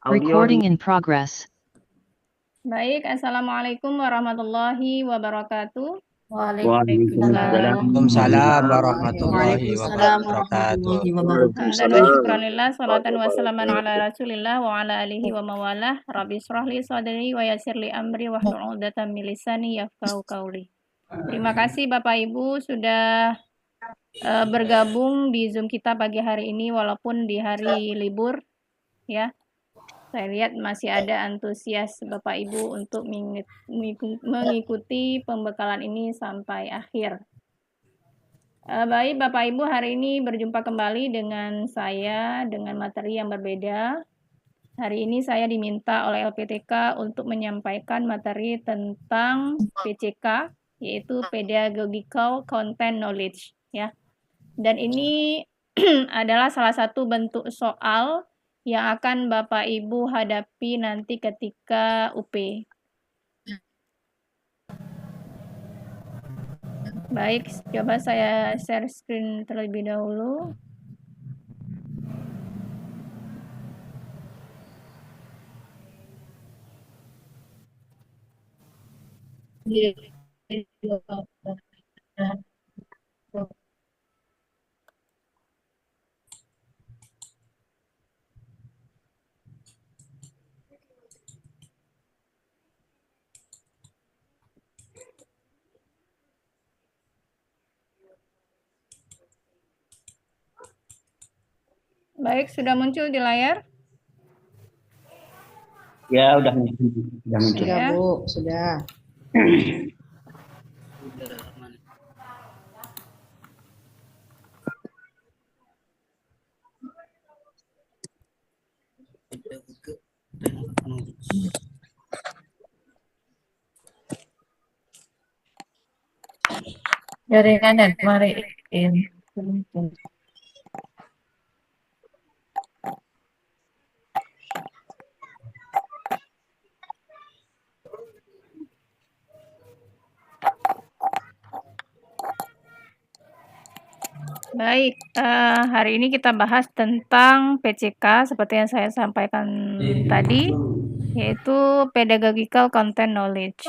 Recording in progress. Baik, Assalamualaikum warahmatullahi wabarakatuh. Waalaikumsalam warahmatullahi wabarakatuh. Alhamdulillah, syukranillah, salatan wassalaman ala rasulillah wa ala alihi wa mawalah. Rabbi syrahli sadri wa yassirli amri wahlul 'uqdatam min lisani yafqahu qawli. Terima kasih Bapak Ibu sudah bergabung di Zoom kita pagi hari ini walaupun di hari libur ya. Saya lihat masih ada antusias Bapak Ibu untuk mengikuti pembekalan ini sampai akhir. Baik Bapak Ibu, hari ini berjumpa kembali dengan saya dengan materi yang berbeda. Hari ini saya diminta oleh LPTK untuk menyampaikan materi tentang PCK, yaitu Pedagogical Content Knowledge, ya. Dan ini adalah salah satu bentuk soal yang akan Bapak Ibu hadapi nanti ketika UP. Baik, coba saya share screen terlebih dahulu. Baik, sudah muncul di layar? Ya, udah muncul. Sudah, Bu, sudah. Jaringan mari ini. Baik, hari ini kita bahas tentang PCK seperti yang saya sampaikan tadi, yaitu Pedagogical Content Knowledge.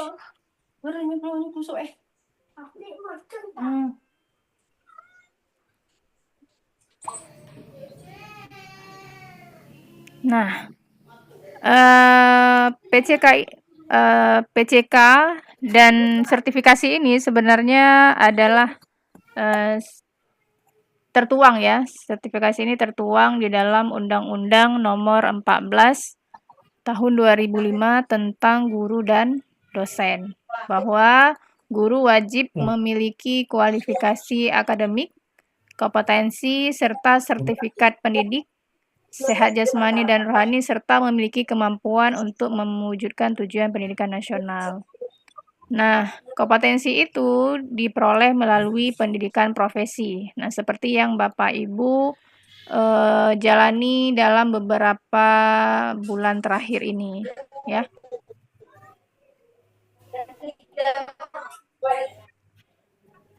Nah, PCK dan sertifikasi ini sebenarnya adalah tertuang ya, sertifikasi ini tertuang di dalam Undang-Undang Nomor 14 Tahun 2005 tentang guru dan dosen, bahwa guru wajib memiliki kualifikasi akademik, kompetensi, serta sertifikat pendidik, sehat jasmani dan rohani, serta memiliki kemampuan untuk mewujudkan tujuan pendidikan nasional. Nah, kompetensi itu diperoleh melalui pendidikan profesi. Nah, seperti yang Bapak Ibu jalani dalam beberapa bulan terakhir ini, ya.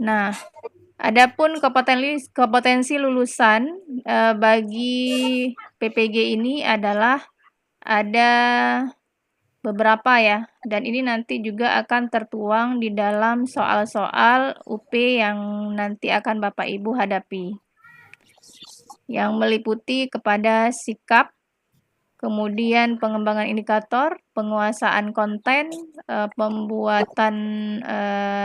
Nah, adapun kompetensi lulusan bagi PPG ini adalah ada beberapa ya, dan ini nanti juga akan tertuang di dalam soal-soal UP yang nanti akan Bapak Ibu hadapi, yang meliputi kepada sikap, kemudian pengembangan indikator, penguasaan konten, pembuatan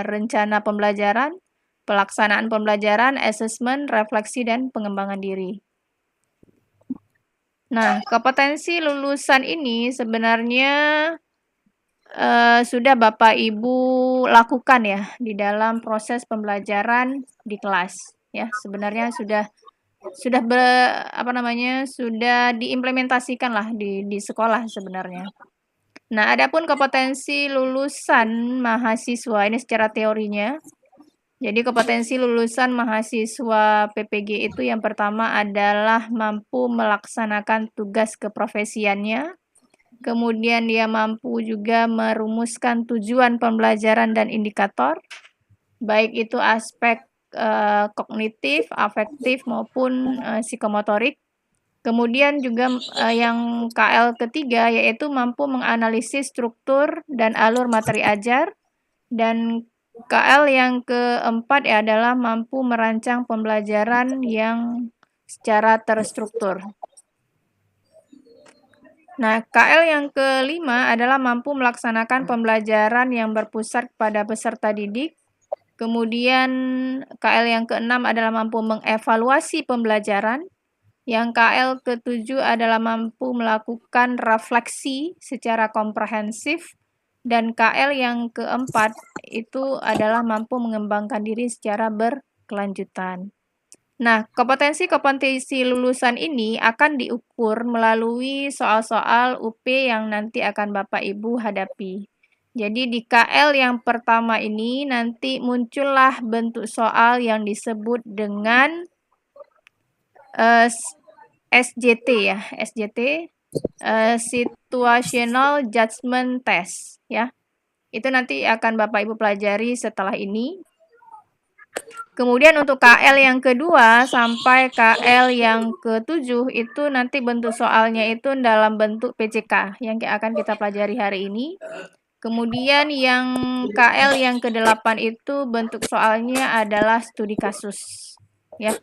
rencana pembelajaran, pelaksanaan pembelajaran, asesmen, refleksi, dan pengembangan diri. Nah, kompetensi lulusan ini sebenarnya sudah Bapak Ibu lakukan ya di dalam proses pembelajaran di kelas ya. Sebenarnya sudah diimplementasikan lah di sekolah sebenarnya. Nah, adapun kompetensi lulusan mahasiswa ini secara teorinya. Jadi kompetensi lulusan mahasiswa PPG itu yang pertama adalah mampu melaksanakan tugas keprofesiannya. Kemudian dia mampu juga merumuskan tujuan pembelajaran dan indikator, baik itu aspek kognitif, afektif maupun psikomotorik. Kemudian juga yang KL ketiga yaitu mampu menganalisis struktur dan alur materi ajar. Dan KL yang keempat ya adalah mampu merancang pembelajaran yang secara terstruktur. Nah, KL yang kelima adalah mampu melaksanakan pembelajaran yang berpusat pada peserta didik. Kemudian KL yang keenam adalah mampu mengevaluasi pembelajaran. Yang KL ketujuh adalah mampu melakukan refleksi secara komprehensif. Dan KL yang keempat itu adalah mampu mengembangkan diri secara berkelanjutan. Nah, kompetensi-kompetensi lulusan ini akan diukur melalui soal-soal UP yang nanti akan Bapak Ibu hadapi. Jadi di KL yang pertama ini nanti muncullah bentuk soal yang disebut dengan SJT ya, SJT, Situational Judgment Test ya. Itu nanti akan Bapak Ibu pelajari setelah ini. Kemudian untuk KL yang kedua sampai KL yang ketujuh itu nanti bentuk soalnya itu dalam bentuk PCK yang akan kita pelajari hari ini. Kemudian yang KL yang ke-8 itu bentuk soalnya adalah studi kasus. Ya.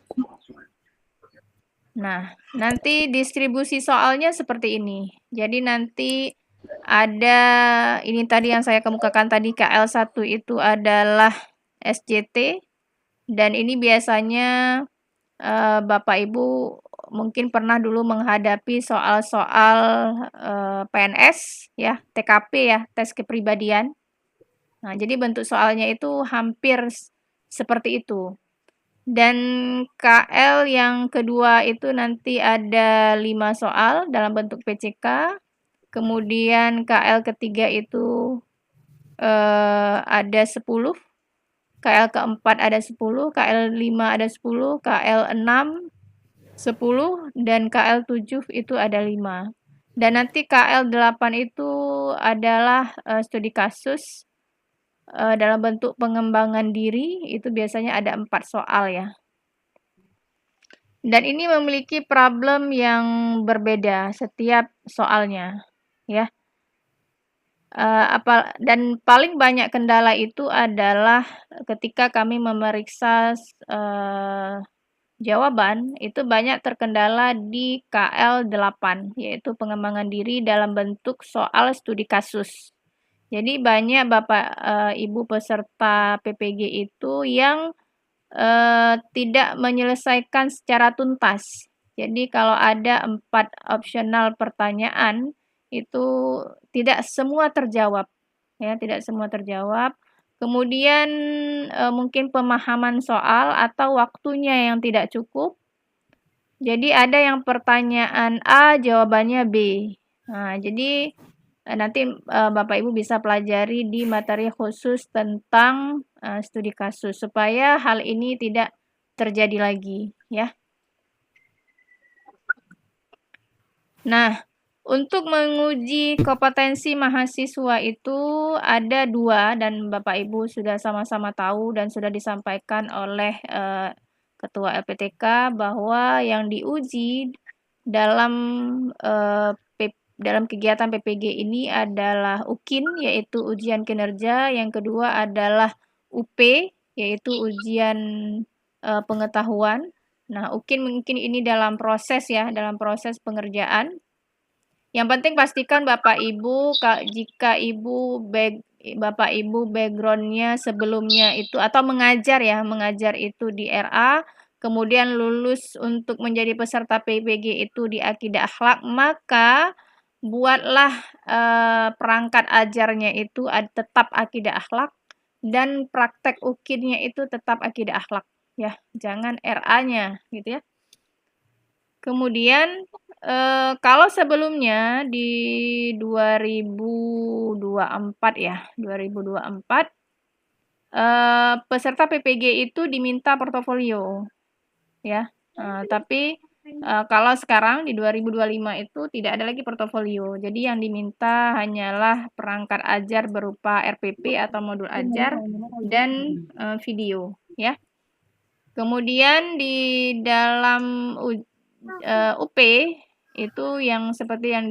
Nah, nanti distribusi soalnya seperti ini. Jadi nanti ada, ini tadi yang saya kemukakan tadi KL1 itu adalah SJT. Dan ini biasanya Bapak Ibu mungkin pernah dulu menghadapi soal-soal PNS ya, TKP ya, tes kepribadian. Nah, jadi bentuk soalnya itu hampir seperti itu. Dan KL yang kedua itu nanti ada 5 soal dalam bentuk PCK. Kemudian KL ketiga itu ada 10. KL keempat ada 10, KL 5 ada 10, KL 6 10, dan KL 7 itu ada 5. Dan nanti KL 8 itu adalah studi kasus dalam bentuk pengembangan diri, itu biasanya ada 4 soal ya. Dan ini memiliki problem yang berbeda setiap soalnya ya. Dan paling banyak kendala itu adalah ketika kami memeriksa jawaban, itu banyak terkendala di KL 8, yaitu pengembangan diri dalam bentuk soal studi kasus. Jadi banyak Bapak Ibu peserta PPG itu yang tidak menyelesaikan secara tuntas. Jadi kalau ada 4 opsional pertanyaan, itu tidak semua terjawab ya, tidak semua terjawab. Kemudian mungkin pemahaman soal atau waktunya yang tidak cukup. Jadi ada yang pertanyaan A jawabannya B. Nah, jadi nanti Bapak Ibu bisa pelajari di materi khusus tentang studi kasus supaya hal ini tidak terjadi lagi ya. Nah, untuk menguji kompetensi mahasiswa itu ada 2 dan Bapak Ibu sudah sama-sama tahu dan sudah disampaikan oleh Ketua LPTK bahwa yang diuji dalam dalam kegiatan PPG ini adalah UKIN yaitu ujian kinerja, yang kedua adalah UP yaitu ujian pengetahuan. Nah, UKIN mungkin ini dalam proses ya, dalam proses pengerjaan. Yang penting pastikan Bapak Ibu jika Bapak Ibu backgroundnya sebelumnya itu atau mengajar ya, mengajar itu di RA, kemudian lulus untuk menjadi peserta PPG itu di Akidah Akhlak, maka buatlah perangkat ajarnya itu tetap Akidah Akhlak dan praktek UKIN-nya itu tetap Akidah Akhlak ya, jangan RA-nya gitu ya. Kemudian kalau sebelumnya di 2024 ya, 2024 peserta PPG itu diminta portofolio ya. Tapi kalau sekarang di 2025 itu tidak ada lagi portofolio. Jadi yang diminta hanyalah perangkat ajar berupa RPP atau modul ajar dan video ya. Kemudian di dalam UP itu yang seperti yang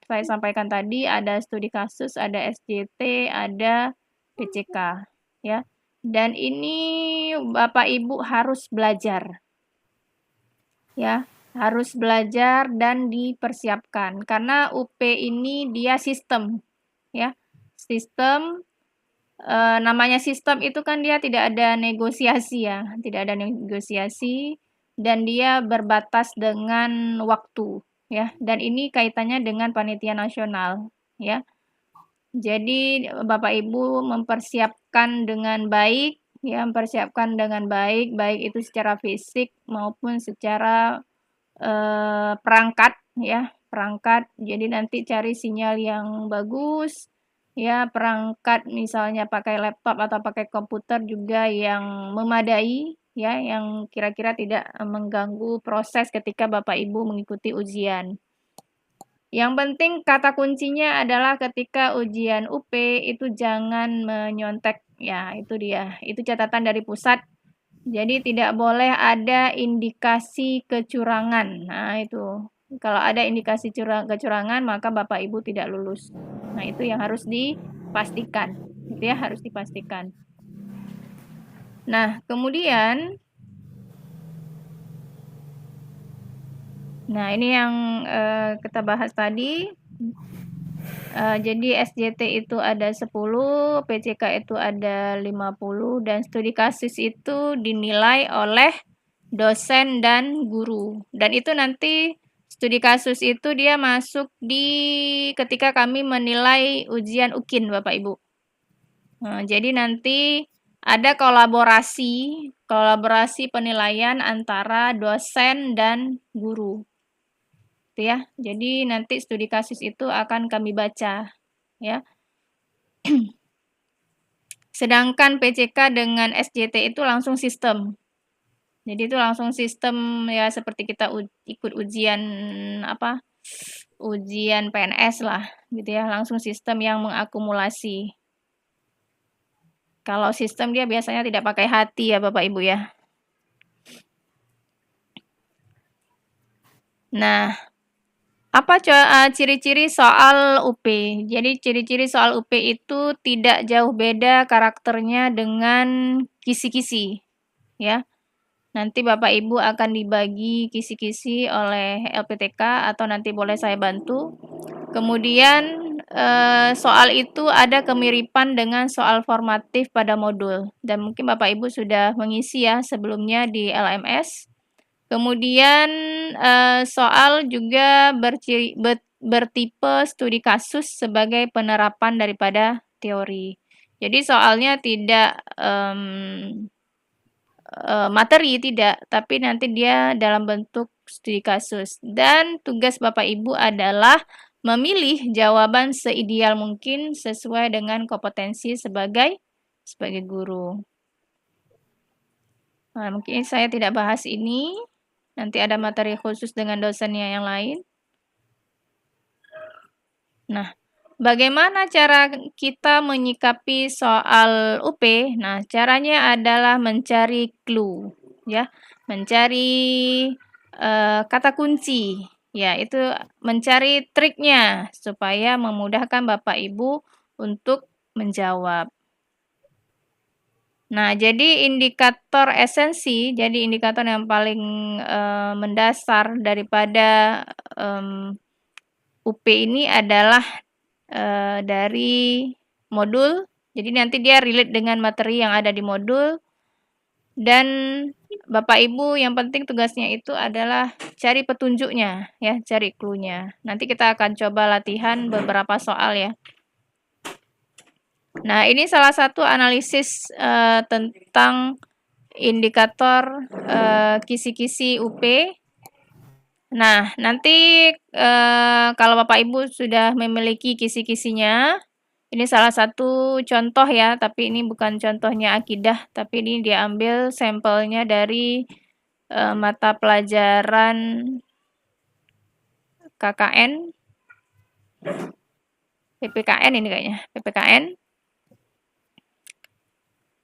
saya sampaikan tadi, ada studi kasus, ada SJT, ada PCK, ya. Dan ini Bapak Ibu harus belajar, ya, harus belajar dan dipersiapkan karena UP ini dia sistem, ya, sistem. Namanya sistem itu kan dia tidak ada negosiasi ya, tidak ada negosiasi dan dia berbatas dengan waktu ya. Dan ini kaitannya dengan panitia nasional ya. Jadi Bapak Ibu mempersiapkan dengan baik ya, mempersiapkan dengan baik, baik itu secara fisik maupun secara perangkat ya, perangkat. Jadi nanti cari sinyal yang bagus ya, perangkat misalnya pakai laptop atau pakai komputer juga yang memadai ya, yang kira-kira tidak mengganggu proses ketika Bapak Ibu mengikuti ujian. Yang penting kata kuncinya adalah ketika ujian UP itu jangan menyontek ya, itu dia. Itu catatan dari pusat. Jadi tidak boleh ada indikasi kecurangan. Nah, itu. Kalau ada indikasi kecurangan, maka Bapak Ibu tidak lulus. Nah, itu yang harus dipastikan. Gitu ya, harus dipastikan. Nah, kemudian ini yang kita bahas tadi. Jadi SJT itu ada 10, PCK itu ada 50, dan studi kasus itu dinilai oleh dosen dan guru. Dan itu nanti studi kasus itu dia masuk di ketika kami menilai ujian UKIN, Bapak Ibu. Nah, jadi nanti ada kolaborasi penilaian antara dosen dan guru. Gitu ya. Jadi nanti studi kasus itu akan kami baca ya. Sedangkan PCK dengan SJT itu langsung sistem. Jadi itu langsung sistem ya, seperti kita ikut ujian ujian PNS lah gitu ya, langsung sistem yang mengakumulasi. Kalau sistem dia biasanya tidak pakai hati ya Bapak Ibu ya. Nah, apa ciri-ciri soal UP? Jadi ciri-ciri soal UP itu tidak jauh beda karakternya dengan kisi-kisi, ya. Nanti Bapak Ibu akan dibagi kisi-kisi oleh LPTK atau nanti boleh saya bantu. Kemudian soal itu ada kemiripan dengan soal formatif pada modul. Dan mungkin Bapak Ibu sudah mengisi ya sebelumnya di LMS. Kemudian soal juga bertipe studi kasus sebagai penerapan daripada teori. Jadi soalnya tidak materi, tidak, tapi nanti dia dalam bentuk studi kasus. Dan tugas Bapak Ibu adalah memilih jawaban seideal mungkin sesuai dengan kompetensi sebagai guru. Nah, mungkin saya tidak bahas ini. Nanti ada materi khusus dengan dosennya yang lain. Nah, bagaimana cara kita menyikapi soal UP? Nah, caranya adalah mencari clue, ya, mencari kata kunci, ya, itu mencari triknya supaya memudahkan Bapak Ibu untuk menjawab. Nah, jadi indikator esensi, jadi indikator yang paling mendasar daripada UP ini adalah dari modul. Jadi nanti dia relate dengan materi yang ada di modul. Dan Bapak Ibu yang penting tugasnya itu adalah cari petunjuknya, ya, cari clue-nya. Nanti kita akan coba latihan beberapa soal ya. Nah, ini salah satu analisis tentang indikator kisi-kisi UP. Nah, nanti kalau Bapak Ibu sudah memiliki kisi-kisinya, ini salah satu contoh ya, tapi ini bukan contohnya akidah, tapi ini diambil sampelnya dari mata pelajaran KKN, PPKN ini kayaknya, PPKN.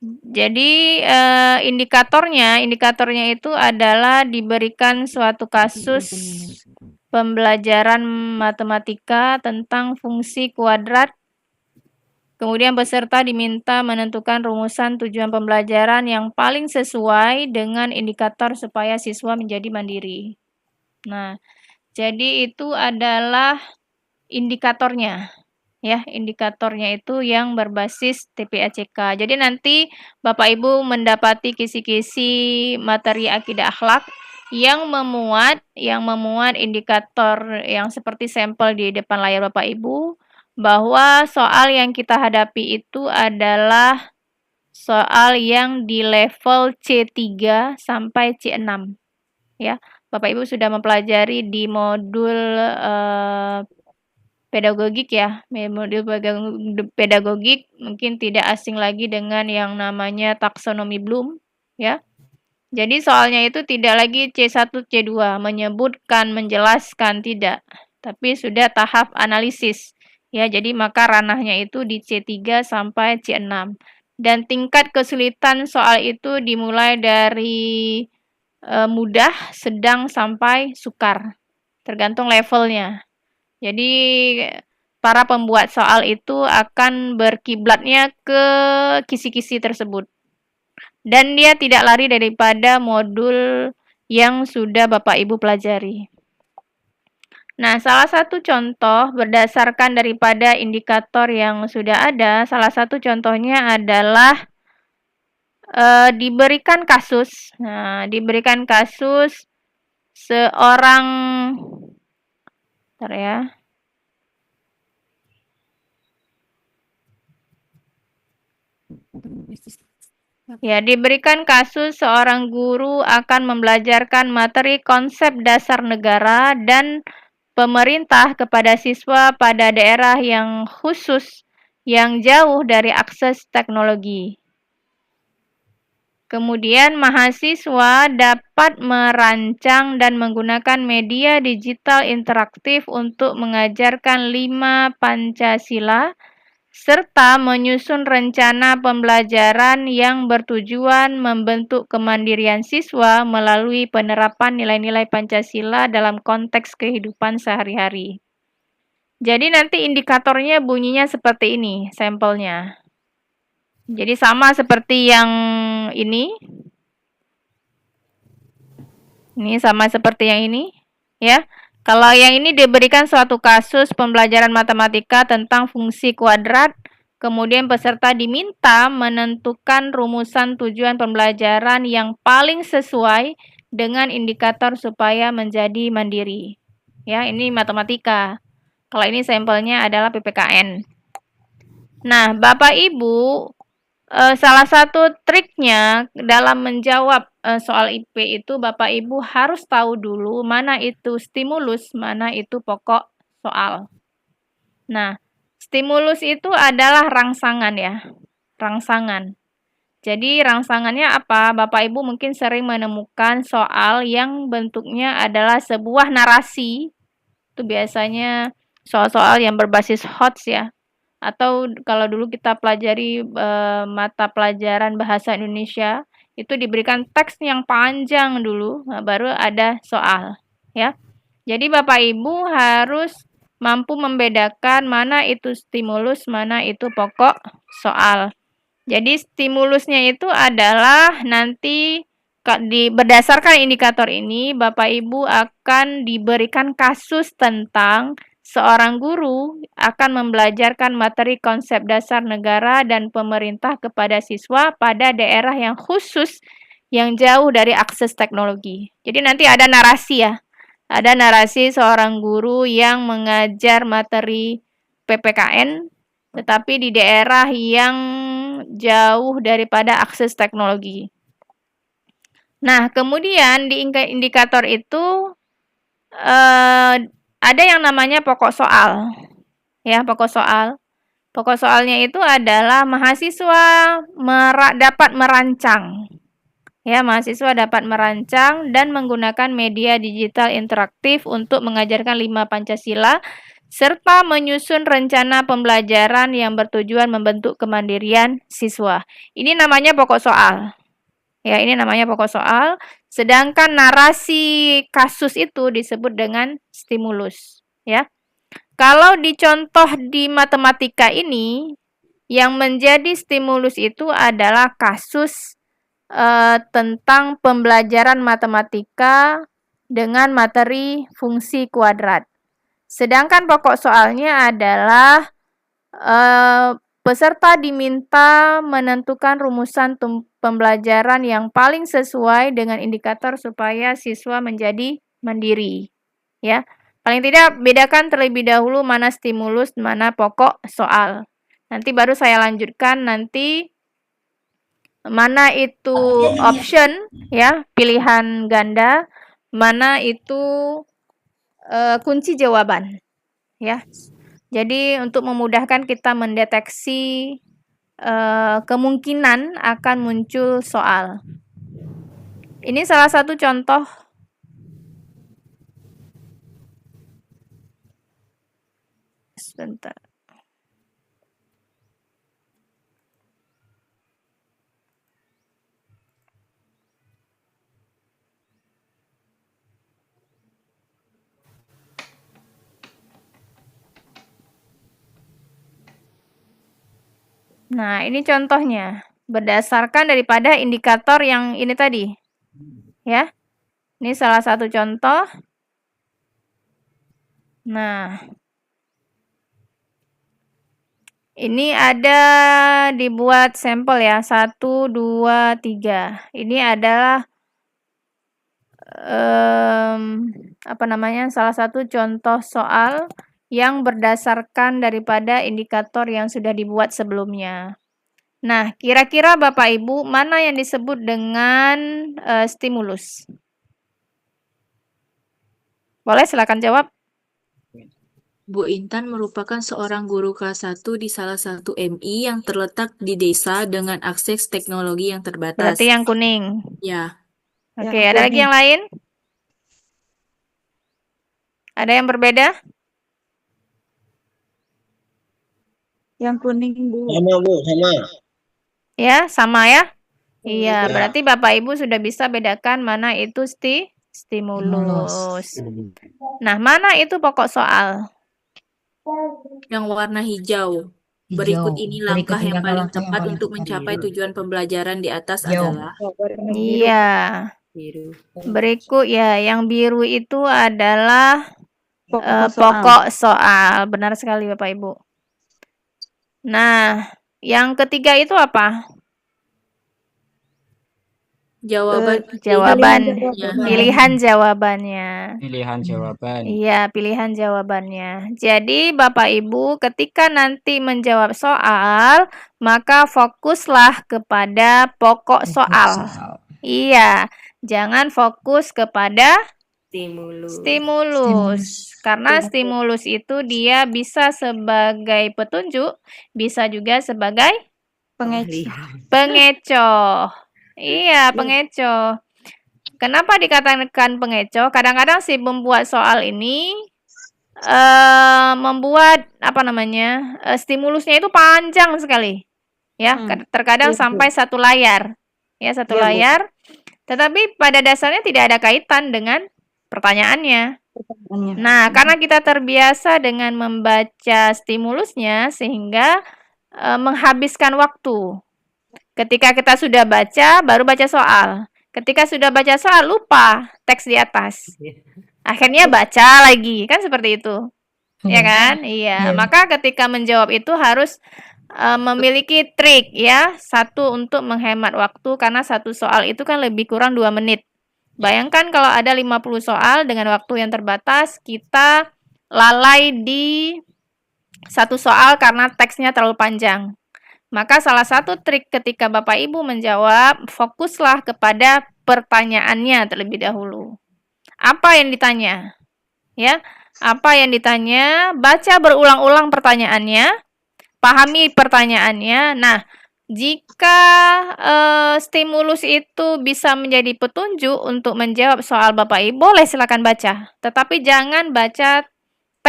Jadi indikatornya itu adalah diberikan suatu kasus pembelajaran matematika tentang fungsi kuadrat. Kemudian peserta diminta menentukan rumusan tujuan pembelajaran yang paling sesuai dengan indikator supaya siswa menjadi mandiri. Nah, jadi itu adalah indikatornya. Ya, indikatornya itu yang berbasis TPACK. Jadi nanti Bapak Ibu mendapati kisi-kisi materi akidah akhlak yang memuat indikator yang seperti sampel di depan layar Bapak Ibu, bahwa soal yang kita hadapi itu adalah soal yang di level C3 sampai C6. Ya, Bapak Ibu sudah mempelajari di modul pedagogik ya, modul pedagogik mungkin tidak asing lagi dengan yang namanya taksonomi Bloom ya. Jadi soalnya itu tidak lagi C1, C2 menyebutkan, menjelaskan, tidak, tapi sudah tahap analisis ya. Jadi maka ranahnya itu di C3 sampai C6. Dan tingkat kesulitan soal itu dimulai dari mudah, sedang sampai sukar. Tergantung levelnya. Jadi para pembuat soal itu akan berkiblatnya ke kisi-kisi tersebut. Dan dia tidak lari daripada modul yang sudah Bapak Ibu pelajari. Nah, salah satu contoh berdasarkan daripada indikator yang sudah ada, salah satu contohnya adalah diberikan kasus. Nah, diberikan kasus seorang, bentar ya. Ya, diberikan kasus seorang guru akan membelajarkan materi konsep dasar negara dan pemerintah kepada siswa pada daerah yang khusus yang jauh dari akses teknologi. Kemudian mahasiswa dapat merancang dan menggunakan media digital interaktif untuk mengajarkan 5 Pancasila serta menyusun rencana pembelajaran yang bertujuan membentuk kemandirian siswa melalui penerapan nilai-nilai Pancasila dalam konteks kehidupan sehari-hari. Jadi nanti indikatornya bunyinya seperti ini, sampelnya. Jadi sama seperti yang ini. Ini sama seperti yang ini, ya. Kalau yang ini diberikan suatu kasus pembelajaran matematika tentang fungsi kuadrat, kemudian peserta diminta menentukan rumusan tujuan pembelajaran yang paling sesuai dengan indikator supaya menjadi mandiri. Ya, ini matematika. Kalau ini sampelnya adalah PPKN. Nah, Bapak Ibu, salah satu triknya dalam menjawab soal IP itu Bapak Ibu harus tahu dulu mana itu stimulus, mana itu pokok soal. Nah, stimulus itu adalah rangsangan ya, rangsangan. Jadi rangsangannya apa? Bapak Ibu mungkin sering menemukan soal yang bentuknya adalah sebuah narasi. Itu biasanya soal-soal yang berbasis HOTS ya. Atau kalau dulu kita pelajari mata pelajaran bahasa Indonesia, itu diberikan teks yang panjang dulu, baru ada soal, ya. Jadi Bapak Ibu harus mampu membedakan mana itu stimulus, mana itu pokok soal. Jadi stimulusnya itu adalah nanti berdasarkan indikator ini, Bapak Ibu akan diberikan kasus tentang seorang guru akan membelajarkan materi konsep dasar negara dan pemerintah kepada siswa pada daerah yang khusus yang jauh dari akses teknologi. Jadi nanti ada narasi ya. Ada narasi seorang guru yang mengajar materi PPKN tetapi di daerah yang jauh daripada akses teknologi. Nah, kemudian di indikator itu ada yang namanya pokok soal. Ya, pokok soal. Pokok soalnya itu adalah mahasiswa dapat merancang. Ya, mahasiswa dapat merancang dan menggunakan media digital interaktif untuk mengajarkan 5 Pancasila serta menyusun rencana pembelajaran yang bertujuan membentuk kemandirian siswa. Ini namanya pokok soal. Ya, ini namanya pokok soal. Sedangkan narasi kasus itu disebut dengan stimulus. Ya. Kalau dicontoh di matematika ini, yang menjadi stimulus itu adalah kasus tentang pembelajaran matematika dengan materi fungsi kuadrat. Sedangkan pokok soalnya adalah peserta diminta menentukan rumusan pembelajaran yang paling sesuai dengan indikator supaya siswa menjadi mandiri. Ya, paling tidak bedakan terlebih dahulu mana stimulus, mana pokok soal. Nanti baru saya lanjutkan nanti mana itu option, ya, pilihan ganda, mana itu kunci jawaban, ya. Jadi untuk memudahkan kita mendeteksi kemungkinan akan muncul soal. Ini salah satu contoh. Sebentar. Nah, ini contohnya. Berdasarkan daripada indikator yang ini tadi. Ya. Ini salah satu contoh. Nah. Ini ada dibuat sampel ya. 1, 2, 3. Ini adalah salah satu contoh soal yang berdasarkan daripada indikator yang sudah dibuat sebelumnya. Nah, kira-kira Bapak Ibu, mana yang disebut dengan stimulus? Boleh silakan jawab. Bu Intan merupakan seorang guru kelas 1 di salah satu MI yang terletak di desa dengan akses teknologi yang terbatas. Berarti yang kuning. Ya. Oke, ada lagi yang lain? Ada yang berbeda? Yang kuning, Bu. Sama, Bu, sama. Ya, sama ya? Iya, berarti Bapak Ibu sudah bisa bedakan mana itu stimulus. Nah, mana itu pokok soal? Yang warna hijau. Berikut ini langkah yang paling tepat untuk mencapai tujuan pembelajaran di atas adalah Iya. biru. Berikut ya, yang biru itu adalah pokok soal. Benar sekali Bapak Ibu. Nah, yang ketiga itu apa? Pilihan jawabannya. Pilihan jawaban. Iya, pilihan jawabannya. Jadi Bapak Ibu ketika nanti menjawab soal, maka fokuslah kepada pokok soal. Iya, jangan fokus kepada stimulus. Karena stimulus itu dia bisa sebagai petunjuk, bisa juga sebagai pengecoh. Iya, pengecoh. Kenapa dikatakan pengecoh? Kadang-kadang si pembuat soal ini membuat stimulusnya itu panjang sekali. Ya, terkadang sampai satu layar. Ya, satu layar. Tetapi pada dasarnya tidak ada kaitan dengan pertanyaannya. Nah, karena kita terbiasa dengan membaca stimulusnya sehingga menghabiskan waktu. Ketika kita sudah baca, baru baca soal. Ketika sudah baca soal, lupa teks di atas. Akhirnya baca lagi, kan seperti itu. Ya kan? Iya. Maka ketika menjawab itu harus memiliki trik ya. Satu, untuk menghemat waktu, karena satu soal itu kan lebih kurang 2 menit. Bayangkan kalau ada 50 soal dengan waktu yang terbatas, kita lalai di satu soal karena teksnya terlalu panjang. Maka salah satu trik ketika Bapak Ibu menjawab, fokuslah kepada pertanyaannya terlebih dahulu. Apa yang ditanya? Ya, apa yang ditanya? Baca berulang-ulang pertanyaannya, pahami pertanyaannya. Nah, jika stimulus itu bisa menjadi petunjuk untuk menjawab soal Bapak Ibu, boleh silakan baca. Tetapi jangan baca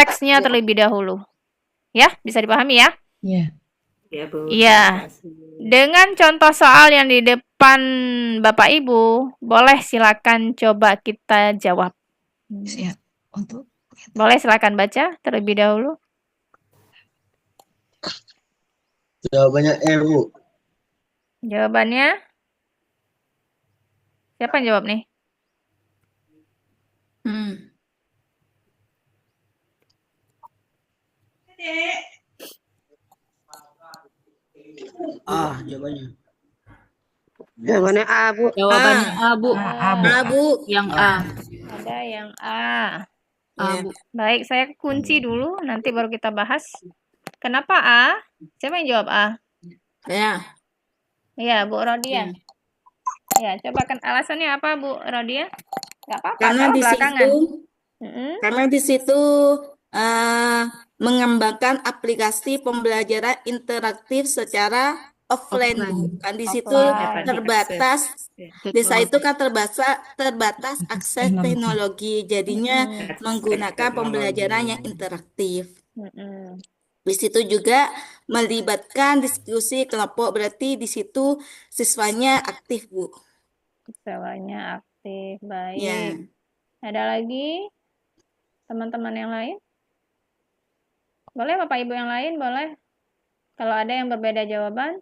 konteksnya terlebih dahulu. Ya, bisa dipahami ya? Iya. Ya, Bu. Iya. Terima kasih. Dengan contoh soal yang di depan Bapak Ibu, boleh silakan coba kita jawab. Siap. Untuk Boleh silakan baca terlebih dahulu. Jawabannya E, Bu. Jawabannya, siapa yang jawab nih? Jawabannya. Jawabannya A, Bu. Jawabannya A, Bu. A, Bu. Yang A. Ada yang A. A, Bu. Baik, saya kunci dulu, nanti baru kita bahas. Kenapa A? Siapa yang jawab A? Ya. Iya, Bu Rodia. Ya, coba kan alasannya apa, Bu Rodia? Nggak apa-apa, Karena kalau di belakangan. situ, Mm-mm. karena di situ mengembangkan aplikasi pembelajaran interaktif secara offline, Bu. Kan di situ Offline. terbatas, desa itu kan terbatas akses teknologi, jadinya menggunakan pembelajaran yang interaktif. Mm-mm. Di situ juga melibatkan diskusi kelompok, berarti di situ siswanya aktif, Bu. Siswanya aktif, baik. Ya. Ada lagi teman-teman yang lain? Boleh Bapak Ibu yang lain, boleh. Kalau ada yang berbeda jawaban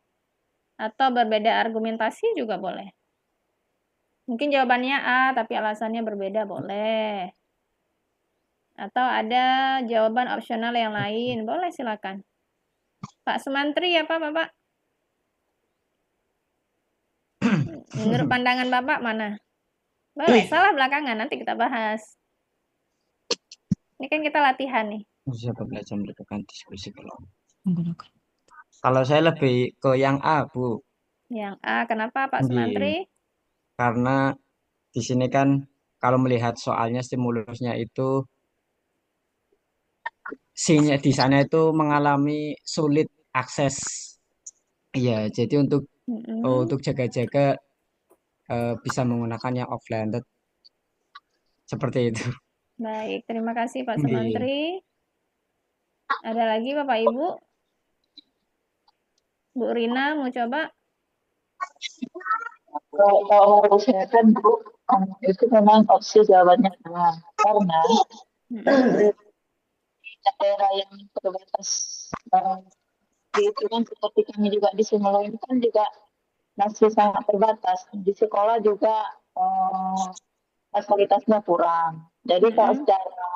atau berbeda argumentasi juga boleh. Mungkin jawabannya A, tapi alasannya berbeda, boleh. Atau ada jawaban opsional yang lain, boleh silakan. Pak Sumantri apa Bapak? Menurut pandangan Bapak mana? Boleh, salah belakangan, nanti kita bahas. Ini kan kita latihan nih. Siapa belajar melakukan diskusi kelompok? menggunakan. Kalau saya lebih ke yang A, Bu. Yang A, kenapa Pak Iya. Sumantri? Karena di sini kan kalau melihat soalnya stimulusnya itu di sana itu mengalami sulit akses. Iya, jadi untuk jaga-jaga bisa menggunakan yang offline. Seperti itu. Baik, terima kasih Pak Iya. Sumantri. Ada lagi Bapak Ibu? Bu Rina mau coba? Kalau menurut saya kan Bu, itu memang opsi jawabannya A. Karena di daerah yang terbatas itu kan seperti kami juga di Sumelo ini kan juga masih sangat terbatas. Di sekolah juga fasilitasnya kurang. Jadi kalau secara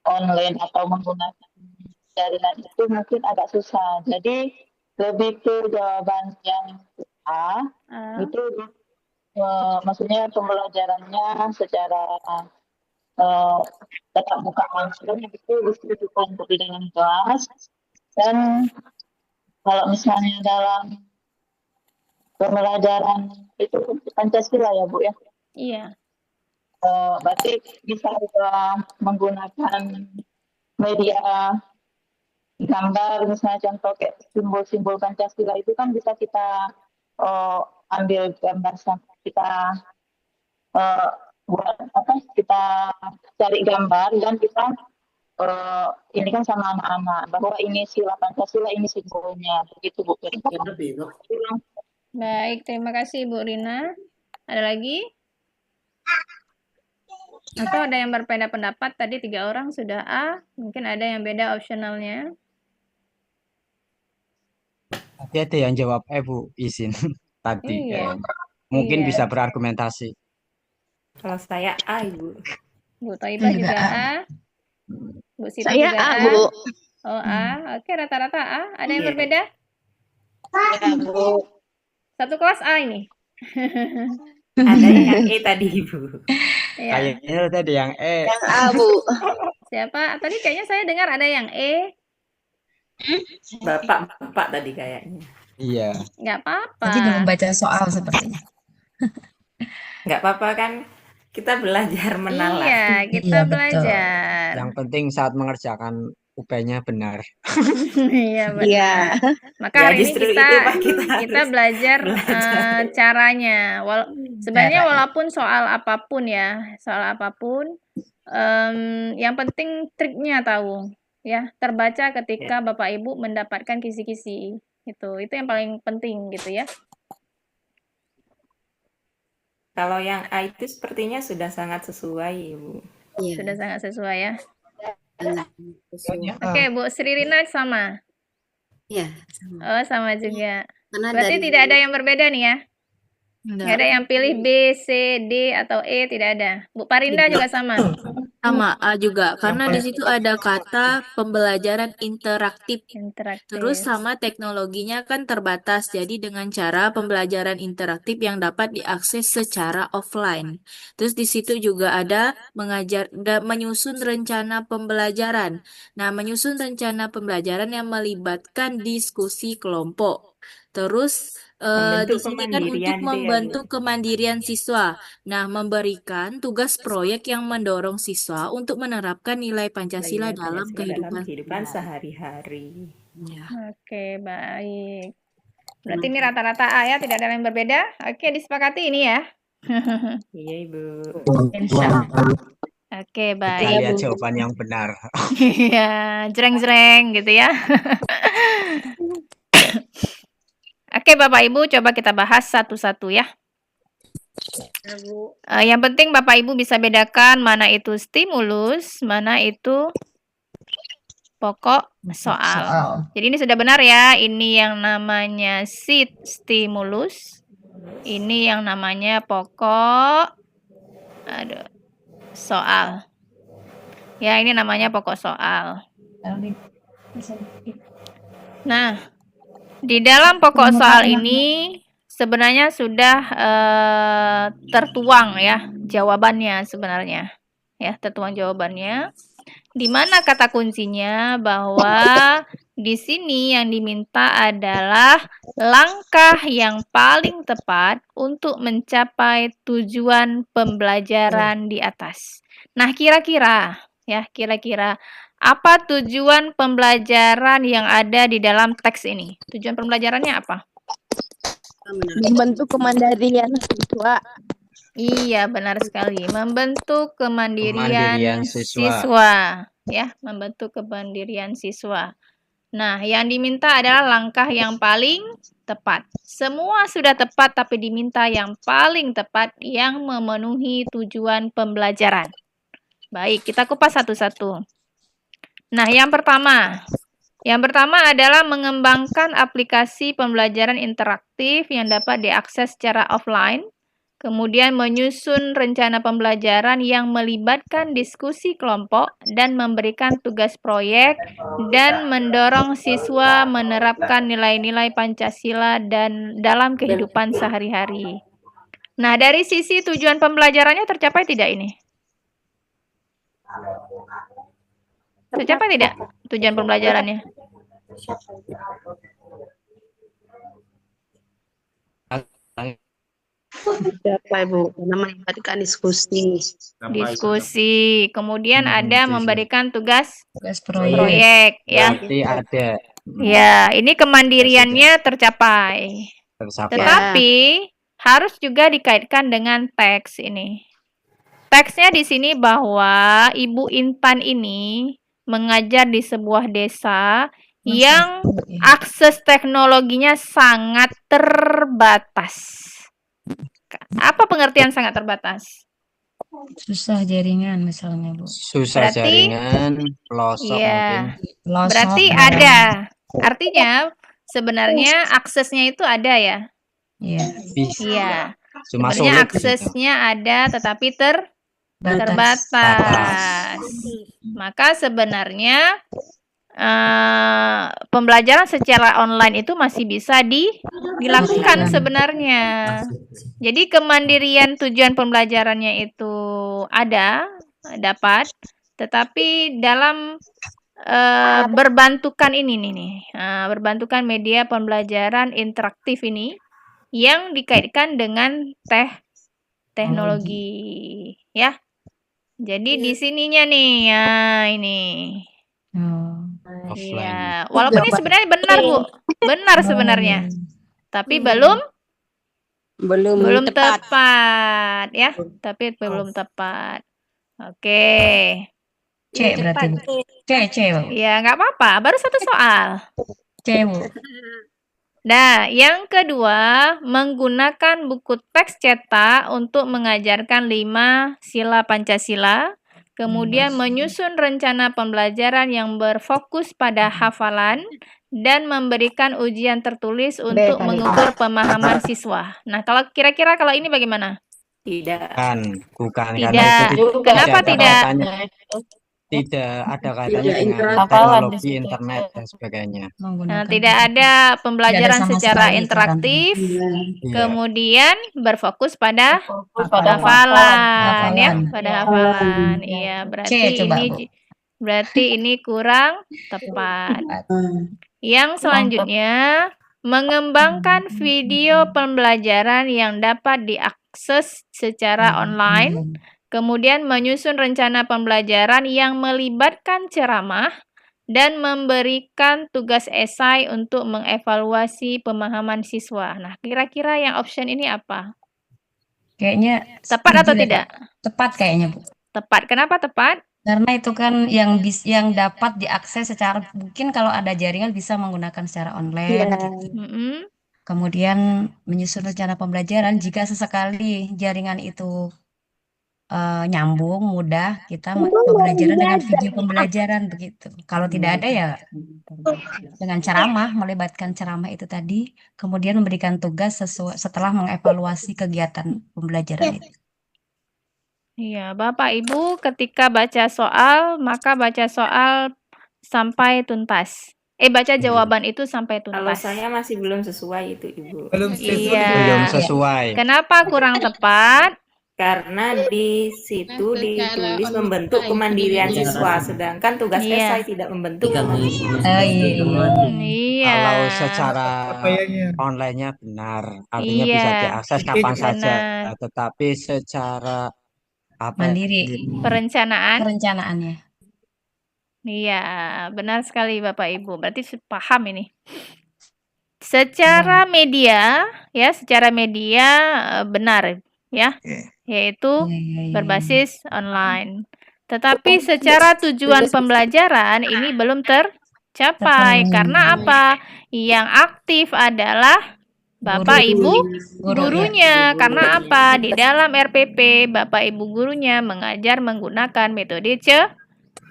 online atau menggunakan jaringan itu mungkin agak susah. Jadi lebih ke jawaban yang A, itu maksudnya pembelajarannya secara tetap muka langsung itu distribusikan di dalam kelas. Dan kalau misalnya dalam pembelajaran itu Pancasila ya Bu ya? Iya. Berarti bisa juga menggunakan media gambar, misalnya contoh kayak simbol-simbol Pancasila itu kan bisa kita ambil gambar sampai kita buat apa? Kita cari gambar dan kita ini kan sama anak-anak bahwa ini sila Pancasila, ini simbolnya, begitu Bu. Baik, terima kasih Bu Rina. Ada lagi? Atau ada yang berbeda pendapat? Tadi 3 orang sudah A, mungkin ada yang beda opsionalnya. Tadi ada yang jawab Bu, izin. Tadi Iya. mungkin Iya. bisa berargumentasi. Kalau saya A, Ibu. Bu Toibah juga A. Bu Siti Saya juga A, A. Bu. Oh A, oke rata-rata A. Ada yang Iya. berbeda? Ya, Bu. Satu kelas A ini. Ada yang E tadi, Ibu. Ya. Kayaknya tadi yang E. Yang A, Bu. Siapa? Tadi kayaknya saya dengar ada yang E. Bapak tadi kayaknya. Iya. Nggak apa-apa. Tadi belum baca soal sepertinya. Nggak apa-apa kan, kita belajar menalar. Iya, kita Iya, betul. belajar. Yang penting saat mengerjakan UP-nya benar. Iya, benar. Iya. Maka Ya, hari ini justru kita itu, Pak, kita kita harus belajar caranya. Sebenarnya Caranya. walaupun soal apapun ya, soal apapun yang penting triknya tahu, ya. Terbaca ketika Bapak Ibu mendapatkan kisi-kisi. Itu yang paling penting gitu ya. Kalau yang A itu sepertinya sudah sangat sesuai, Ibu. Iya, Sudah sangat sesuai ya. sangat sesuai. Oke, Bu Sri Rina sama. Iya, sama. Oh, sama juga. Karena Berarti dari tidak ada yang berbeda nih ya? Nggak Enggak. ada yang pilih B, C, D, atau E, tidak ada. Bu Parinda juga sama. Sama A juga, karena di situ ada kata pembelajaran interaktif. Terus Interaktif. sama teknologinya kan terbatas, jadi dengan cara pembelajaran interaktif yang dapat diakses secara offline. Terus di situ juga ada menyusun rencana pembelajaran. Nah, menyusun rencana pembelajaran yang melibatkan diskusi kelompok. Terus di Membentuk sini kan untuk kemandirian itu ya, Bu. membantu kemandirian siswa. Nah, memberikan tugas proyek yang mendorong siswa untuk menerapkan nilai Pancasila Nilai dalam Pancasila dalam kehidupan kehidupan sehari-hari. Ya. Oke, baik. Berarti ini rata-rata A ya, tidak ada yang berbeda. Oke, disepakati ini ya. Iya, Ibu. Oke, Kita baik. lihat jawaban yang benar. Iya, jreng-jreng gitu ya. Oke, Bapak Ibu, coba kita bahas satu-satu ya. Yang penting Bapak Ibu bisa bedakan mana itu stimulus, mana itu pokok soal. Jadi ini sudah benar ya, ini yang namanya stimulus, ini yang namanya pokok soal. Ya, ini namanya pokok soal. Nah, di dalam pokok soal ini sebenarnya sudah tertuang ya jawabannya sebenarnya. Ya, tertuang jawabannya. Di mana kata kuncinya bahwa di sini yang diminta adalah langkah yang paling tepat untuk mencapai tujuan pembelajaran di atas. Nah, kira-kira apa tujuan pembelajaran yang ada di dalam teks ini? Tujuan pembelajarannya apa? Membentuk kemandirian siswa. Iya, benar sekali. Membentuk kemandirian siswa. Ya, membentuk kemandirian siswa. Nah, yang diminta adalah langkah yang paling tepat. Semua sudah tepat, tapi diminta yang paling tepat yang memenuhi tujuan pembelajaran. Baik, kita kupas satu-satu. Nah, yang pertama adalah mengembangkan aplikasi pembelajaran interaktif yang dapat diakses secara offline. Kemudian menyusun rencana pembelajaran yang melibatkan diskusi kelompok dan memberikan tugas proyek dan mendorong siswa menerapkan nilai-nilai Pancasila dan dalam kehidupan sehari-hari. Nah, dari sisi tujuan pembelajarannya tercapai tidak ini? Tercapai tidak tujuan pembelajarannya? Siapa Ibu? Karena melibatkan diskusi. Kemudian ada memberikan tugas proyek. proyek ya. Berarti ada. Ya, ini kemandiriannya tercapai. Tetapi harus juga dikaitkan dengan teks ini. Teksnya di sini bahwa Ibu Intan ini mengajar di sebuah desa yang akses teknologinya sangat terbatas. Apa pengertian sangat terbatas? Susah jaringan misalnya, Bu. Susah jaringan, pelosok mungkin. Pelosok, Berarti ada. Artinya sebenarnya aksesnya itu ada ya? Iya. Iya. Cuma Sebenarnya sulit aksesnya ada tetapi terbatas. Maka sebenarnya pembelajaran secara online itu masih bisa dilakukan sebenarnya. Jadi kemandirian tujuan pembelajarannya itu dapat, tetapi dalam berbantukan ini nih, berbantukan media pembelajaran interaktif ini yang dikaitkan dengan teknologi, ya. Jadi di sininya nih, ya ini. Iya, walaupun ini sebenarnya benar Bu, benar sebenarnya, tapi belum tepat ya, tapi belum tepat. Oke. C berarti, Bu. C, Bu. Ya, nggak apa-apa. Baru satu soal. C, Bu. Nah, yang kedua, menggunakan buku teks cetak untuk mengajarkan 5 sila Pancasila, kemudian menyusun rencana pembelajaran yang berfokus pada hafalan, dan memberikan ujian tertulis untuk mengukur pemahaman siswa. Nah, kira-kira kalau ini bagaimana? Tidak. Bukan Tidak. karena itu Kenapa ada tidak? tidak ada kaitannya dengan Hafalan di teknologi situ. internet dan sebagainya. Nah, Menggunakan tidak ada pembelajaran sama secara sekali interaktif, Iya. kemudian berfokus pada Fokus pada hafalan, ya, Hafalan. pada hafalan. Iya, coba, Bu. berarti ini kurang tepat. Yang selanjutnya, mengembangkan video pembelajaran yang dapat diakses secara online, kemudian menyusun rencana pembelajaran yang melibatkan ceramah, dan memberikan tugas esai untuk mengevaluasi pemahaman siswa. Nah, kira-kira yang option ini apa? Kayaknya Tepat atau setuju deh, tidak? Kak. Tepat kayaknya, Bu. Tepat. Kenapa tepat? Karena itu kan yang dapat diakses secara, mungkin kalau ada jaringan bisa menggunakan secara online gitu. Mm-mm. Kemudian menyusun rencana pembelajaran jika sesekali jaringan itu nyambung, mudah, kita pembelajaran dengan video pembelajaran begitu. Kalau tidak ada ya dengan ceramah, melibatkan ceramah itu tadi, kemudian memberikan tugas setelah mengevaluasi kegiatan pembelajaran itu. Iya, Bapak Ibu ketika baca soal, maka baca soal sampai tuntas. Baca jawaban itu sampai Kalau tuntas. saya masih belum sesuai itu, Ibu. Iya. Belum sesuai. Kenapa kurang tepat? Karena di situ ditulis membentuk kemandirian siswa, sedangkan tugas Iya. esai tidak membentuk kemandirian. Iya. Kalau secara online-nya benar, artinya Iya. bisa diakses kapan saja. Benar. Tetapi secara Mandiri. Perencanaannya. Iya, benar sekali Bapak Ibu. Berarti paham ini. Secara media, ya, secara media benar, ya, yaitu berbasis online. Tetapi secara tujuan pembelajaran ini belum tercapai. Karena apa? Yang aktif adalah Bapak Ibu gurunya. Karena apa? Di dalam RPP, Bapak Ibu gurunya mengajar menggunakan metode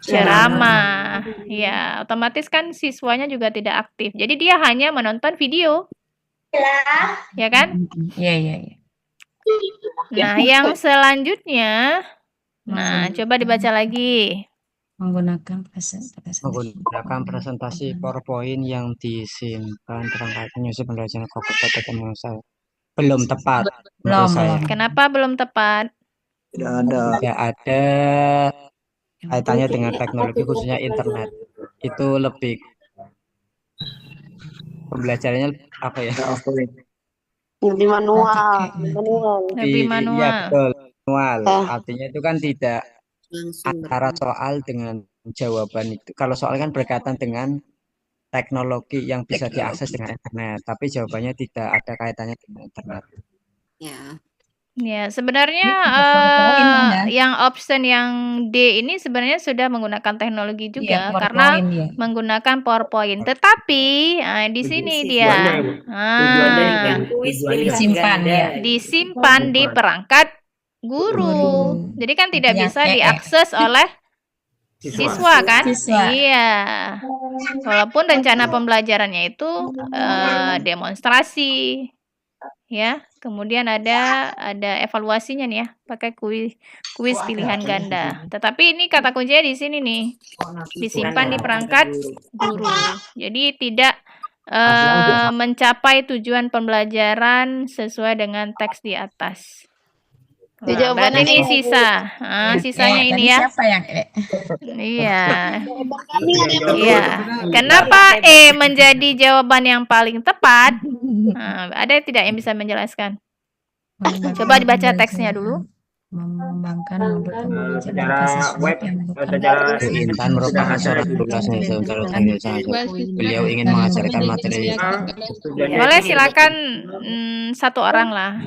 ceramah. Ya, otomatis kan siswanya juga tidak aktif. Jadi dia hanya menonton video. Ya kan? Iya. Nah, yang selanjutnya, nah, coba dibaca lagi. Menggunakan presentasi PowerPoint yang disimpan perangkat menyusun pembelajaran fokus pada teman belum tepat menurut saya. Kenapa belum tepat? Tidak ada kaitannya dengan teknologi, khususnya internet. Itu lebih pembelajarannya apa ya? Lebih manual. Lebih manual. Iya, betul, manual. Artinya itu kan tidak antara soal dengan jawaban itu. Kalau soal kan berkaitan dengan teknologi yang bisa diakses dengan internet, tapi jawabannya tidak ada kaitannya dengan internet. Ya, sebenarnya yang option yang D ini sebenarnya sudah menggunakan teknologi juga karena menggunakan PowerPoint. Tetapi di sini dia disimpan di perangkat guru. Jadi kan tidak bisa diakses oleh siswa kan? Iya. Walaupun rencana pembelajarannya itu demonstrasi, ya. Kemudian ada evaluasinya nih ya, pakai kuis pilihan ganda. Tetapi ini kata kuncinya di sini nih, disimpan di perangkat guru. Jadi tidak mencapai tujuan pembelajaran sesuai dengan teks di atas. Berarti ini sisa. Sisanya ini ya. Siapa yang Iya. Iya. Kenapa menjadi jawaban yang paling tepat? Ada tidak yang bisa menjelaskan? Coba dibaca teksnya dulu. Mengembangkan Intan merupakan seorang tugasnya beliau ingin mengajarkan materi. Boleh silakan satu orang lah.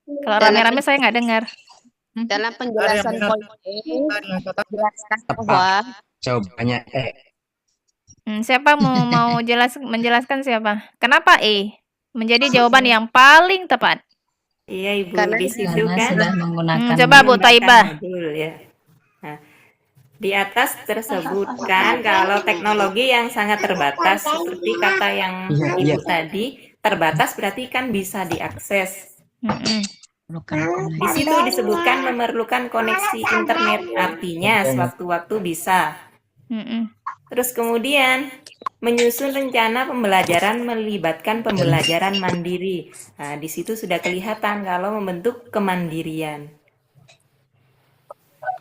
Kalau rame-rame saya nggak dengar. Dalam penjelasan poin E, jelaskan bahwa Jawabannya E. Siapa mau menjelaskan siapa? Kenapa E menjadi jawaban yang paling tepat? Iya Ibu, Karena di situ Karena kan sudah menggunakan Coba Bu mengembangkan Taibah. modul ya. Nah, di atas tersebutkan kalau teknologi yang sangat terbatas seperti kata yang Iya. Ibu tadi, terbatas berarti kan bisa diakses. Di situ disebutkan memerlukan koneksi internet, artinya sewaktu-waktu bisa. Terus kemudian menyusun rencana pembelajaran melibatkan pembelajaran mandiri. Nah, di situ sudah kelihatan kalau membentuk kemandirian.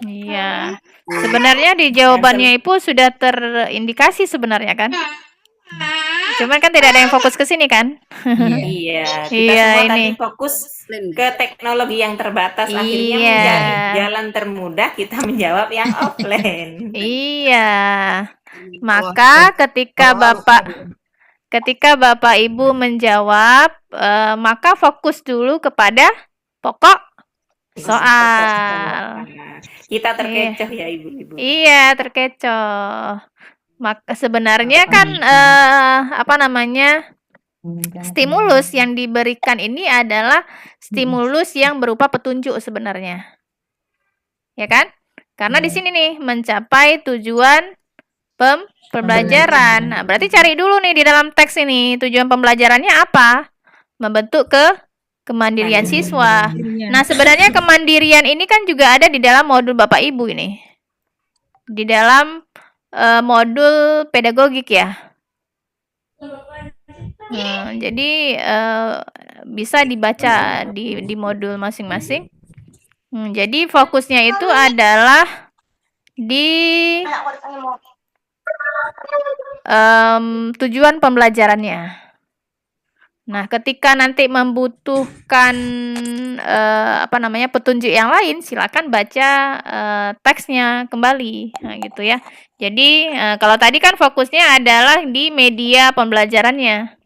Iya. Sebenarnya di jawabannya itu sudah terindikasi sebenarnya kan? Cuman kan tidak ada yang fokus ke sini kan? Iya, kita Iya, semua ini. tadi fokus ke teknologi yang terbatas, akhirnya Iya. mencari jalan termudah kita menjawab yang offline. Iya. Maka ketika Bapak Ibu menjawab, maka fokus dulu kepada pokok soal. Kita terkecoh ya Ibu-ibu. Iya, terkecoh. Maka sebenarnya kan stimulus yang diberikan ini adalah stimulus yang berupa petunjuk sebenarnya. Ya kan? Karena di sini nih mencapai tujuan pembelajaran. Nah, berarti cari dulu nih di dalam teks ini tujuan pembelajarannya apa? Membentuk kemandirian siswa. Nah, sebenarnya kemandirian ini kan juga ada di dalam modul Bapak Ibu ini. Di dalam modul pedagogik ya. Jadi bisa dibaca di modul masing-masing. Jadi fokusnya itu adalah di tujuan pembelajarannya. Nah, ketika nanti membutuhkan petunjuk yang lain, silakan baca teksnya kembali, nah, gitu ya. Jadi kalau tadi kan fokusnya adalah di media pembelajarannya,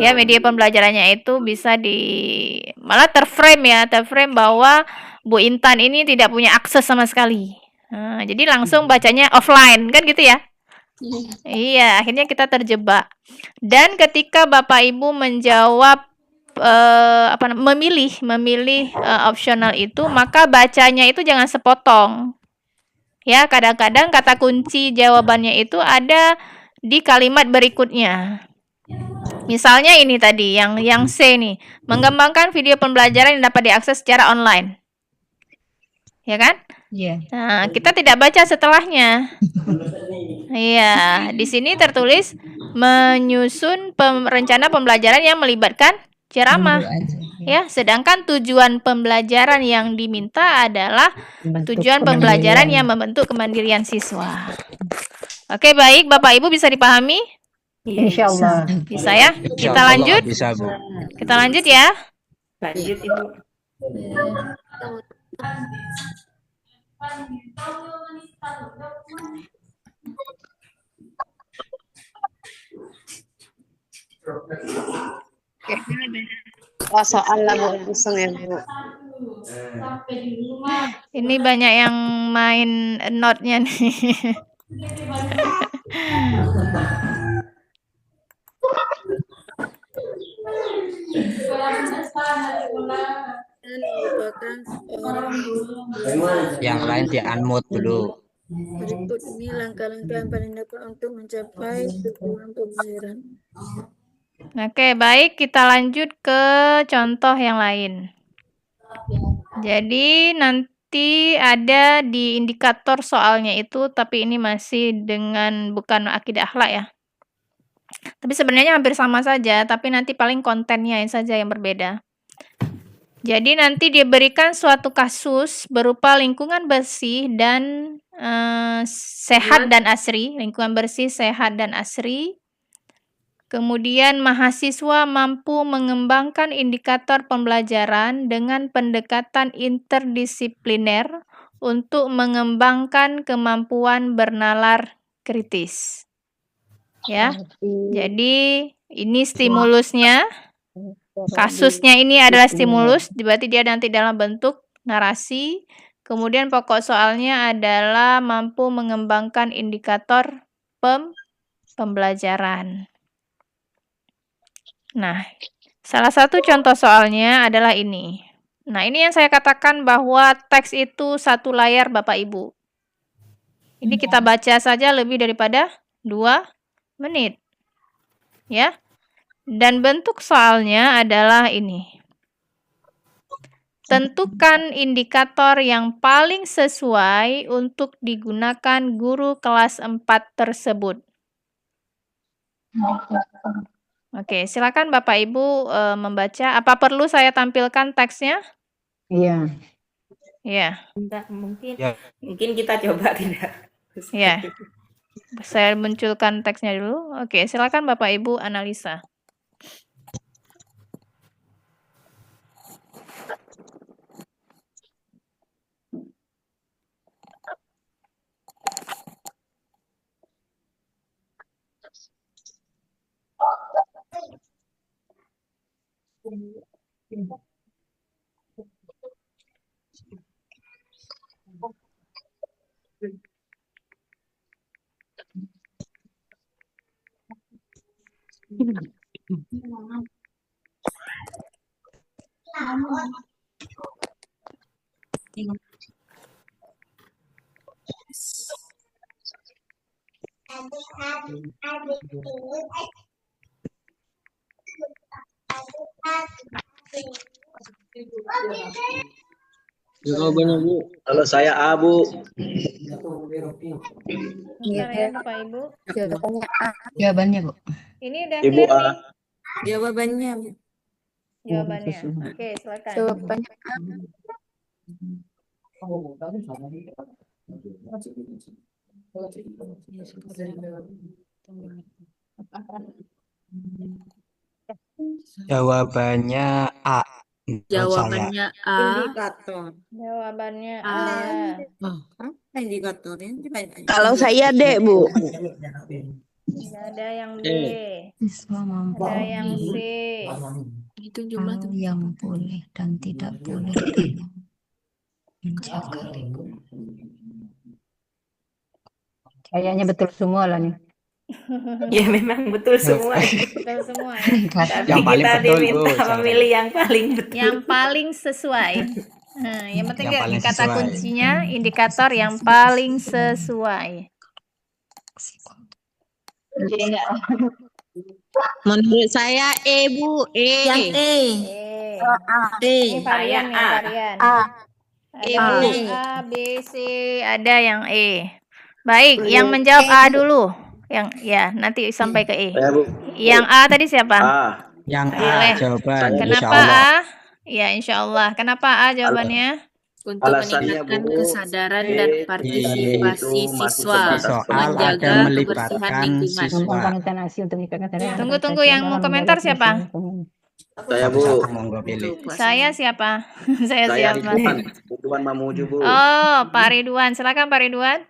ya media pembelajarannya itu bisa malah terframe bahwa Bu Intan ini tidak punya akses sama sekali. Nah, jadi langsung bacanya offline kan gitu ya. Iya, akhirnya kita terjebak. Dan ketika Bapak Ibu menjawab memilih opsional itu, maka bacanya itu jangan sepotong. Ya, kadang-kadang kata kunci jawabannya itu ada di kalimat berikutnya. Misalnya ini tadi yang C nih, mengembangkan video pembelajaran yang dapat diakses secara online. Ya kan? Iya. Nah, kita tidak baca setelahnya. Iya, di sini tertulis menyusun rencana pembelajaran yang melibatkan ceramah. Ya, sedangkan tujuan pembelajaran yang diminta adalah tujuan pembelajaran yang membentuk kemandirian siswa. Oke, baik, Bapak Ibu bisa dipahami? Insyaallah. Bisa ya? Kita lanjut. Bisa, Bu. Kita lanjut ya. Lanjut Ibu. soal lah Bu, langsung ya Bu. Ini banyak yang main note-nya nih. Yang lain di unmute dulu. Berikut ini langkah-langkah yang paling dapat untuk mencapai tujuan pembelajaran. Oke, baik, kita lanjut ke contoh yang lain. Jadi nanti ada di indikator soalnya itu, tapi ini masih bukan akidah akhlak ya. Tapi sebenarnya hampir sama saja, tapi nanti paling kontennya saja yang berbeda. Jadi nanti diberikan suatu kasus berupa lingkungan bersih dan sehat dan asri, lingkungan bersih, sehat dan asri. Kemudian mahasiswa mampu mengembangkan indikator pembelajaran dengan pendekatan interdisipliner untuk mengembangkan kemampuan bernalar kritis. Ya. Jadi ini stimulusnya. Kasusnya ini adalah stimulus, berarti dia nanti dalam bentuk narasi. Kemudian pokok soalnya adalah mampu mengembangkan indikator pembelajaran. Nah, salah satu contoh soalnya adalah ini. Nah, ini yang saya katakan bahwa teks itu satu layar Bapak Ibu. Ini kita baca saja lebih daripada 2 menit. Ya. Dan bentuk soalnya adalah ini. Tentukan indikator yang paling sesuai untuk digunakan guru kelas 4 tersebut. Oke, silakan Bapak Ibu membaca. Apa perlu saya tampilkan teksnya? Iya. Ya. Enggak, mungkin Ya. mungkin kita coba tidak. Ya. Saya munculkan teksnya dulu. Oke, silakan Bapak Ibu analisa. Jawabannya Bu. Kalau saya A Bu. Bentar ya Bapak Ibu. Jawabannya A. Jawabannya, Bu. Ini udah Ibu clear A. nih Jawabannya. jawabannya. Oke, silakan. Jawabannya A. Jawabannya A. Menurut saya. Jawabannya A. Indikator. Jawabannya A. A. Apa indikatornya? Kalau saya D, Bu. Nggak ada yang B. Siswa mampu Ada yang C. Itu jumlah hal yang boleh dan tidak boleh dalam menjaga lingkungan. Kayaknya betul semua lah nih. Ya memang betul semua. Betul semua ya. Tapi Yang paling kita betul, Bu, diminta cara. memilih yang paling betul. Yang paling sesuai. Nah, yang penting Yang paling kata sesuai. kuncinya indikator yang paling sesuai. Menurut saya E, Bu. E. Yang E. Ini varian ya, A. varian. A. Ada E, Bu. A, B, C, ada yang E. Baik, yang menjawab A dulu. Yang ya, nanti sampai ke E. Saya Bu. Yang A tadi siapa? A. Yang A Boleh. jawaban. Saya Insya Kenapa Allah. A? Ya, insya Allah. Kenapa A jawabannya? Untuk Alasannya, meningkatkan Bu, kesadaran E dan itu partisipasi masih siswa, sebatas Soal pengetahuan. ada menjaga kebersihan melibatkan lingkungan. siswa. Nasi untuk meningkatkan kesadaran. Tunggu yang mau komentar siapa? Saya Bu. Satu-satu monggo pilih. Saya siapa? Saya Saya siapa? Ridwan Mamuju Bu. Oh, Pak Ridwan. Silakan Pak Ridwan.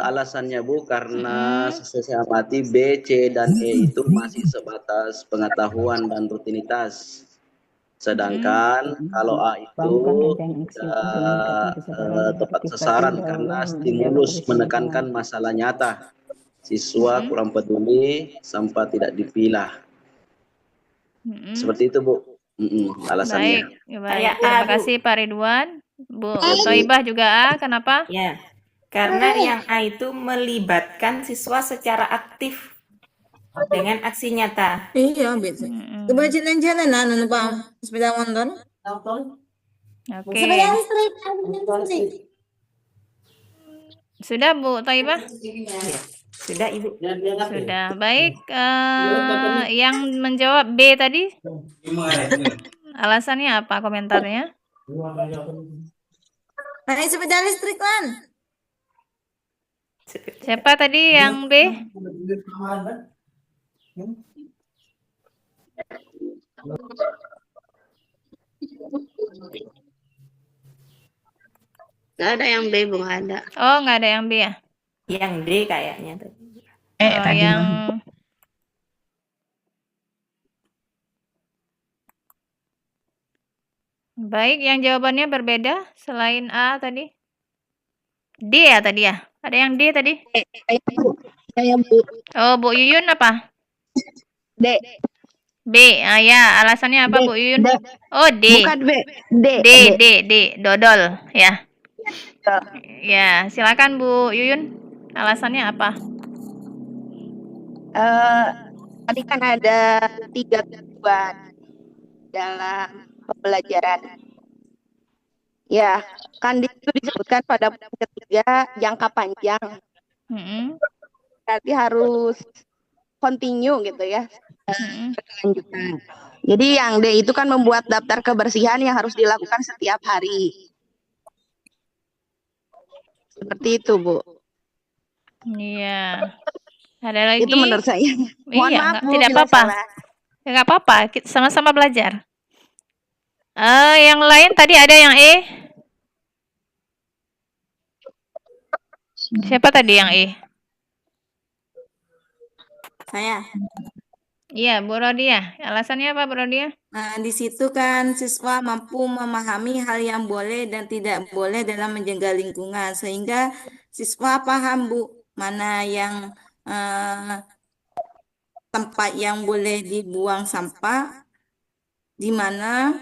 Alasannya Bu karena saya amati B, C, dan E itu masih sebatas pengetahuan dan rutinitas. Sedangkan kalau A itu tepat sasaran karena stimulus menekankan masalah nyata. Siswa kurang peduli sampai tidak dipilah. Seperti itu Bu. Alasannya. Baik. Terima kasih Pak Ridwan. Bu Thoibah juga A. Kenapa? Ya. Karena yang A itu melibatkan siswa secara aktif dengan aksi nyata. Iya, betul. Coba jalan-jalan lah, Pak. Sepeda motor. Oke. Sepeda listrik. Sudah Bu Thoibah? Sudah Ibu. Sudah. Baik. Yang menjawab B tadi? Alasannya apa komentarnya? Naik sepeda listrik kan? Siapa tadi yang B? Nggak ada yang B, Bu. Nggak ada. Oh, nggak ada yang B ya? Yang D kayaknya tadi. Tadi yang Baik, yang jawabannya berbeda selain A tadi. D ya tadi ya? Ada yang D tadi? Saya Bu. Oh, Bu Yuyun apa? D. B. Ah ya, alasannya apa D. Bu Yuyun? D. Oh, D. Bukan B. D. D. Dodol ya. Ya, silakan Bu Yuyun. Alasannya apa? Tadi kan ada 3 tujuan dalam pembelajaran. Ya, kan di situ disebutkan pada poin ketiga jangka panjang. Berarti harus continue gitu ya. Berkelanjutan. Jadi yang D itu kan membuat daftar kebersihan yang harus dilakukan setiap hari. Seperti itu, Bu. Iya. Ada lagi? Itu menurut saya. Mohon Iya, maaf, Bu, tidak bila apa-apa. salah. Enggak apa-apa, kita sama-sama belajar. Yang lain tadi ada yang E? Siapa tadi yang E? Saya. Iya, Bu Rodia. Alasannya apa, Bu Rodia? Nah, di situ kan siswa mampu memahami hal yang boleh dan tidak boleh dalam menjaga lingkungan, sehingga siswa paham, Bu, mana yang tempat yang boleh dibuang sampah, di mana,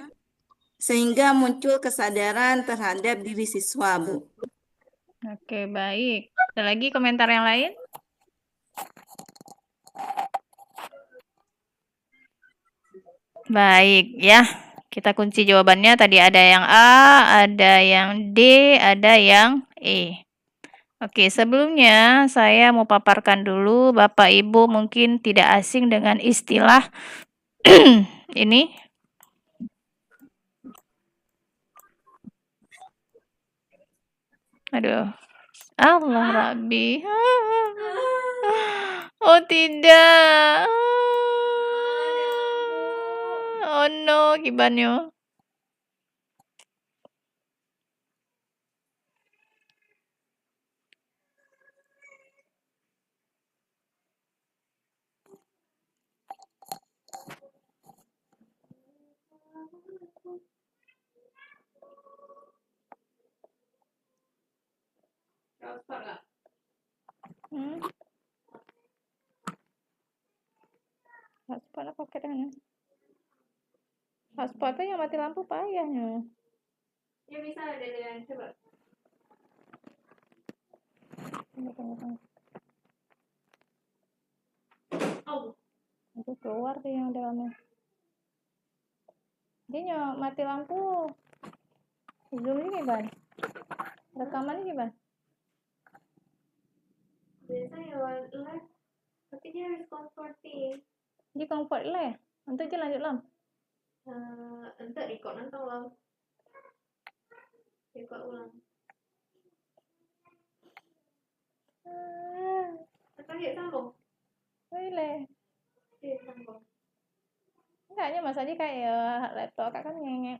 sehingga muncul kesadaran terhadap diri siswa, Bu. Oke, baik. Ada lagi komentar yang lain? Baik, ya. Kita kunci jawabannya. Tadi ada yang A, ada yang D, ada yang E. Oke, sebelumnya saya mau paparkan dulu. Bapak Ibu mungkin tidak asing dengan istilah ini. Aduh. Allah Rabbi. Oh tidak. Oh no, gimana? Hotspot apa pakai hotspot yang mati lampu payahnya. Ya bisa ada yang coba. Oh, itu keluar tuh yang dalamnya. Dia mati lampu. Zoom ini Ban. Rekaman ini Ban. Biasanya live, tapi dia harus converting. Dia convert lah. Untuk je lanjut lam. Untuk record nanti lam. Record ulang. Akan dia sambung. Boleh. Dia sambung. Enggaknya Mas Adi kayak laptop kan ngengek.